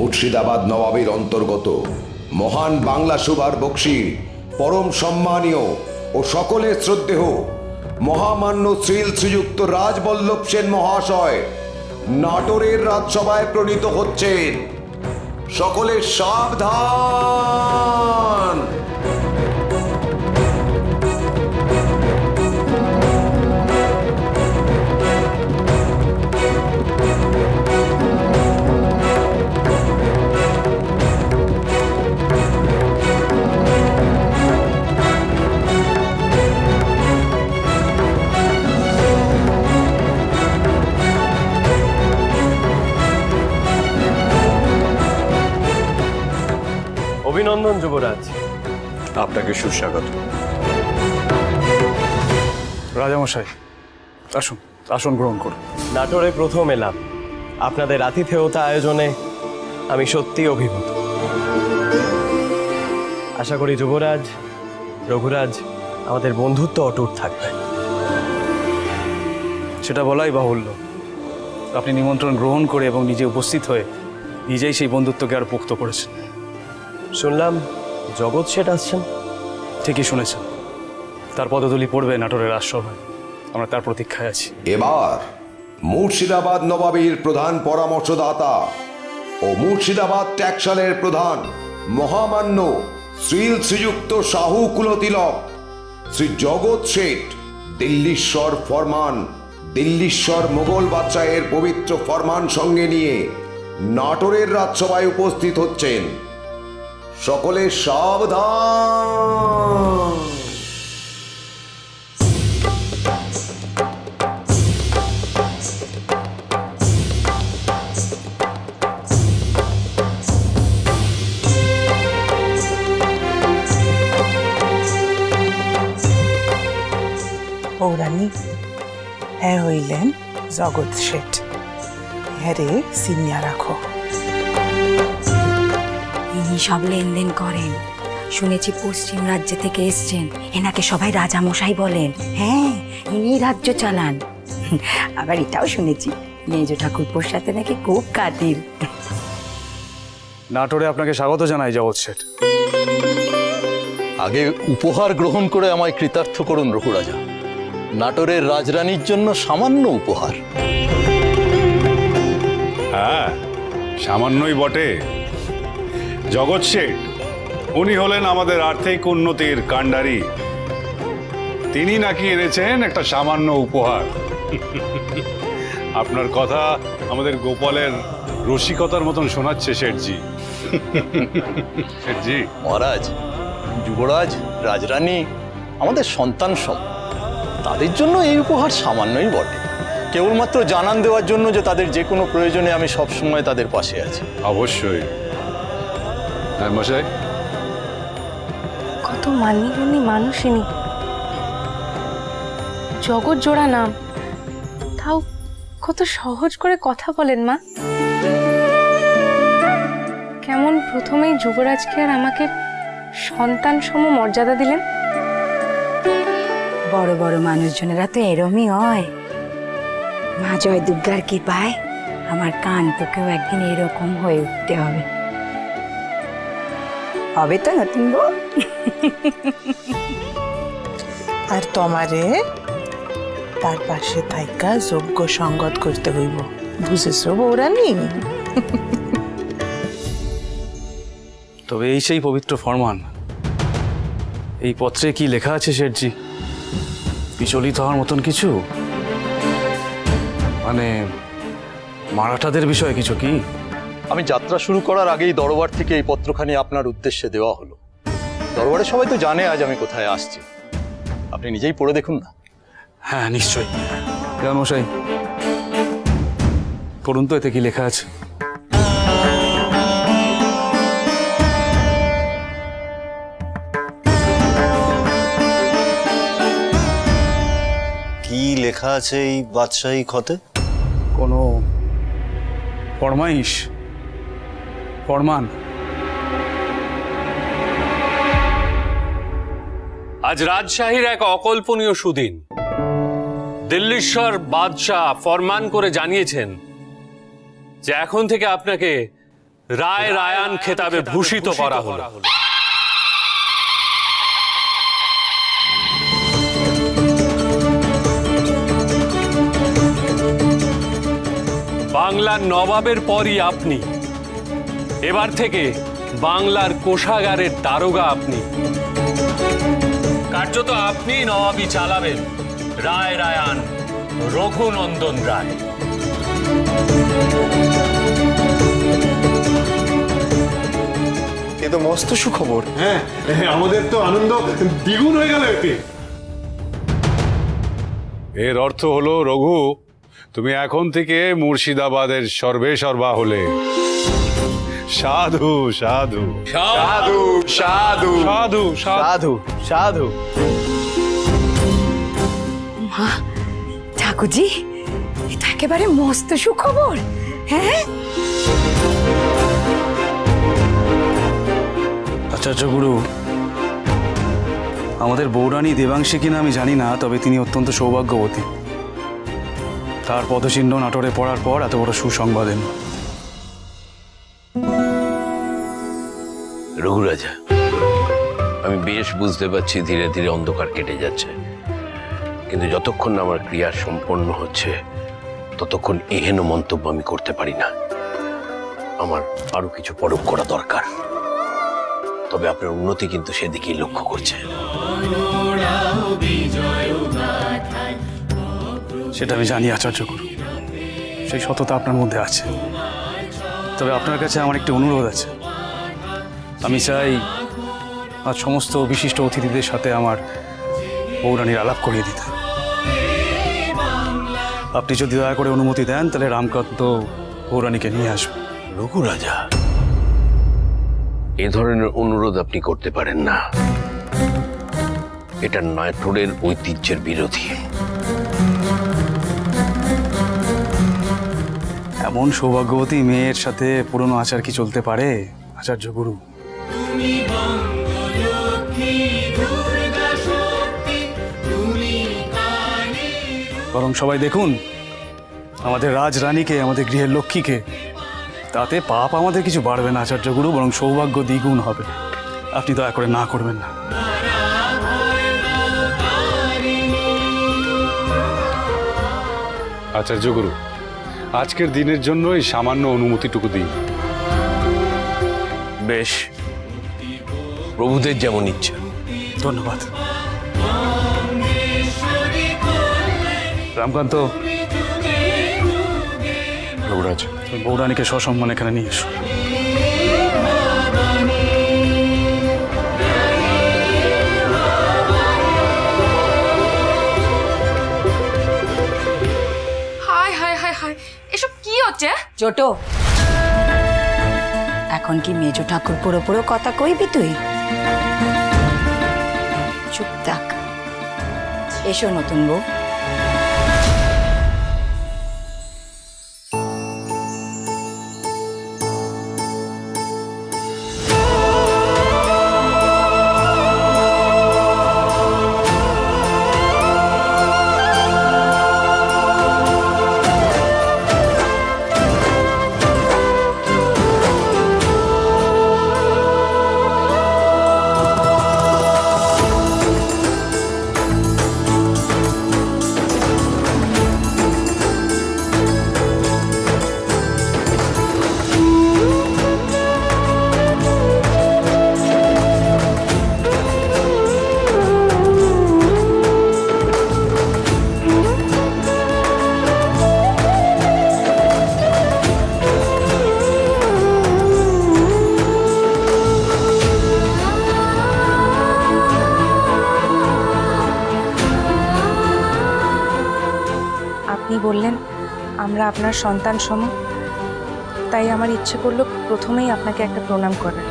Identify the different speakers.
Speaker 1: মুর্শিদাবাদ নবাবের অন্তর্গত মহান বাংলা সভার বক্সী পরম সম্মানীয় ও সকলের শ্রদ্ধেয় মহামান্য শ্রীযুক্ত রাজবল্লভ সেন মহাশয় নাটোরের রাজসভায় প্রণীত হচ্ছেন। সকলের সাবধান।
Speaker 2: অভিনন্দন যুবরাজ।
Speaker 3: আপনাকে সুস্বাগত।
Speaker 4: রাজামশাই আসুন, আসন গ্রহণ করুন।
Speaker 2: নাটোরে প্রথম এলাম, আপনাদের আতিথেয়তা আয়োজনে আমি সত্যি অভিভূত। আশা করি যুবরাজ, রঘুরাজ, আমাদের বন্ধুত্ব অটুট থাকবে।
Speaker 4: সেটা বলাই বাহুল্য। আপনি নিমন্ত্রণ গ্রহণ করে এবং নিজে উপস্থিত হয়ে নিজেই সেই বন্ধুত্বকে আরো পোক্ত করেছেন।
Speaker 2: শুনলাম জগৎ শেঠ আসছেন।
Speaker 4: ঠিকই শুনেছেন, তার পদধূলি পড়বে নাটোরের রাজসভায়। আমরা তার প্রতীক্ষায় আছি।
Speaker 1: এবার মুর্শিদাবাদ নবাবের প্রধান পরামর্শদাতা ও মুর্শিদাবাদ ট্যাক্সালের প্রধান মহামান্য শ্রীযুক্ত শাহু কুলতিলক শ্রী জগৎ শেঠ দিল্লীশ্বর ফরমান, দিল্লীশ্বর মোগল বাদশাহের পবিত্র ফরমান সঙ্গে নিয়ে নাটোরের রাজসভায় উপস্থিত হচ্ছেন। সকলে সাবধান।
Speaker 5: পৌরাণী হ্যাঁ হইলেন জগৎ শেঠ। হ্যাঁ রে, সিনিয়া রাখো।
Speaker 6: ইনি সব লেনদেন করেন, শুনেছি পশ্চিম রাজ্য থেকে এসছেন। এনাকে সবাই রাজামশাই বলেন। হ্যাঁ, ইনি রাজ্য চালান। আবার এটাও শুনেছি মেজ ঠাকুরপোর সাথে নাকি খুব কাতির।
Speaker 4: নাটোরে আপনাকে স্বাগত জানাই জগৎ শেঠ।
Speaker 3: আগে উপহার গ্রহণ করে আমায় কৃতার্থ করুন রঘুরাজা। নাটোরের রাজরানীর জন্য সামান্য উপহার।
Speaker 7: হ্যাঁ, সামান্যই বটে। জগৎ শেঠ উনি হলেন আমাদের আর্থিক উন্নতির কাণ্ডারি। তিনি নাকি এনেছেন একটা সামান্য উপহার। আপনার কথা আমাদের গোপালের রসিকতার মতন শোনাচ্ছে শেঠজি। শেঠজি,
Speaker 3: মহারাজ, যুবরাজ, রাজরানী আমাদের সন্তান সব। তাদের জন্য এই উপহার সামান্যই বটে। কেবলমাত্র জানান দেওয়ার জন্য যে তাদের যে কোনো প্রয়োজনে আমি সবসময় তাদের পাশে আছি।
Speaker 7: অবশ্যই। হ্যাঁ মশাই,
Speaker 8: কত মান্যগণ্যী মানুষ ইনি, জগৎ জোড়া নাম, তাও কত সহজ করে কথা বলেন মা। কেমন প্রথমেই যুবরাজকে আর আমাকে সন্তান সম মর্যাদা দিলেন।
Speaker 6: বড় বড় মানুষজনেরা তো এরমই হয়। মা জয় দুর্গার কি পায়, আমার কান তোকেও একদিন এরকম হয়ে উঠতে হবে। হবে তো নতুন বউ?
Speaker 5: আর তোমারে তার পাশে থাইকা যোগ্য সঙ্গত করতে হইব, বুঝেছো বৌরানী?
Speaker 4: তবে এই সেই পবিত্র ফরমান। এই পত্রে কি লেখা আছে শেঠজি? বিচলিত হওয়ার মতন কিছু? মানে মারাঠাদের বিষয়ে কিছু কি?
Speaker 3: আমি যাত্রা শুরু করার আগেই দরবার থেকে এই পত্রখানি আপনার উদ্দেশ্যে দেওয়া হলো। দরবারে সবাই তো জানে আজ আমি কোথায় আসছি। আপনি নিজেই পড়ে দেখুন না।
Speaker 4: হ্যাঁ নিশ্চয়ই। মশাই পড়ুন তো, এতে কি লেখা আছে?
Speaker 9: কি লেখা আছে এই বাদশাহী খতে?
Speaker 4: কোনো ফরমাইশ, ফরমান।
Speaker 10: আজ রাজশাহীর এক অকল্পনীয় সুদিন। দিল্লীশ্বর বাদশাহ ফরমান করে জানিয়েছেন যে এখন থেকে আপনাকে রায় রায়ান খেতাবে ভূষিত করা হলো। বাংলার নবাবের পরই আপনি, এবার থেকে বাংলার কোষাগারের দারোগা আপনি। কার্যত আপনি নবাবি চালাবেন রায় রায়ান রঘুনন্দন রায়।
Speaker 3: এ তো মস্ত সুখবর।
Speaker 7: হ্যাঁ, আমাদের তো আনন্দ দ্বিগুণ হয়ে গেল এতে। এর অর্থ হলো রঘু, তুমি এখন থেকে মুর্শিদাবাদের সর্বে সর্বা হলে। সাধু সাধু
Speaker 3: সাধু সাধু
Speaker 7: সাধু
Speaker 2: সাধু সাধু।
Speaker 6: মা, ঠাকুরজি, এটা একেবারে মস্ত সুখবর। হ্যাঁ,
Speaker 4: আচার্য গুরু, আমাদের বৌরানী দেবাংশী কিনা আমি জানি না, তবে তিনি অত্যন্ত সৌভাগ্যবতী। তার পদচিহ্ন নাটোরে পড়ার পর এত বড় সুসংবাদ এল।
Speaker 11: রঘুরাজা, আমি বেশ বুঝতে পারছি ধীরে ধীরে অন্ধকার কেটে যাচ্ছে, কিন্তু যতক্ষণ না আমার ক্রিয়া সম্পন্ন হচ্ছে ততক্ষণ এহেন মন্তব্য আমি করতে পারি না। আমার আরো কিছু পরখ করা দরকার। তবে আপনার উন্নতি কিন্তু সেদিকেই লক্ষ্য করছে।
Speaker 4: সেটা আমি জানি আচার্য গুরু, সেই সততা আপনার মধ্যে আছে। তবে আপনার কাছে আমার একটি অনুরোধ আছে। আমি চাই আজ সমস্ত বিশিষ্ট অতিথিদের সাথে আমার বৌরানীর আলাপ করিয়ে দিতে। আপনি যদি দয়া করে অনুমতি দেন তাহলে রামকান্ত বৌরানীকে নিয়ে আসবেন।
Speaker 11: রঘুরাজা, এ ধরনের অনুরোধ আপনি করতে পারেন না। এটা নাটোরের ঐতিহ্যের বিরোধী।
Speaker 4: এমন সৌভাগ্যবতী মেয়ের সাথে পুরনো আচার কি চলতে পারে আচার্য গুরু? বরং সবাই দেখুন আমাদের রাজরানীকে, আমাদের গৃহের লক্ষ্মীকে। তাতে পাপ আমাদের কিছু বাড়বে না আচার্য গুরু, বরং সৌভাগ্য দ্বিগুণ হবে। আপনি দয়া করে না করবেন না।
Speaker 7: আচার্য গুরু, আজকের দিনের জন্য এই সামান্য অনুমতিটুকু দিন।
Speaker 11: বেশ, প্রভুদের যেমন ইচ্ছা।
Speaker 4: ধন্যবাদ। রামকান্ত,
Speaker 11: রঘুরাজ,
Speaker 4: বৌরানীকে সসম্মান এখানে নিয়ে এসো।
Speaker 8: হায় হায় হায় হায়, এসব কি হচ্ছে?
Speaker 6: ছোট, এখন কি মেজো ঠাকুর পুরো পুরো কথা কইবি তুই? চুপ থাক। এসো নতুন বউ।
Speaker 8: আপনি বললেন আমরা আপনার সন্তান সম, তাই আমার ইচ্ছে করলো প্রথমেই আপনাকে একটা প্রণাম করার।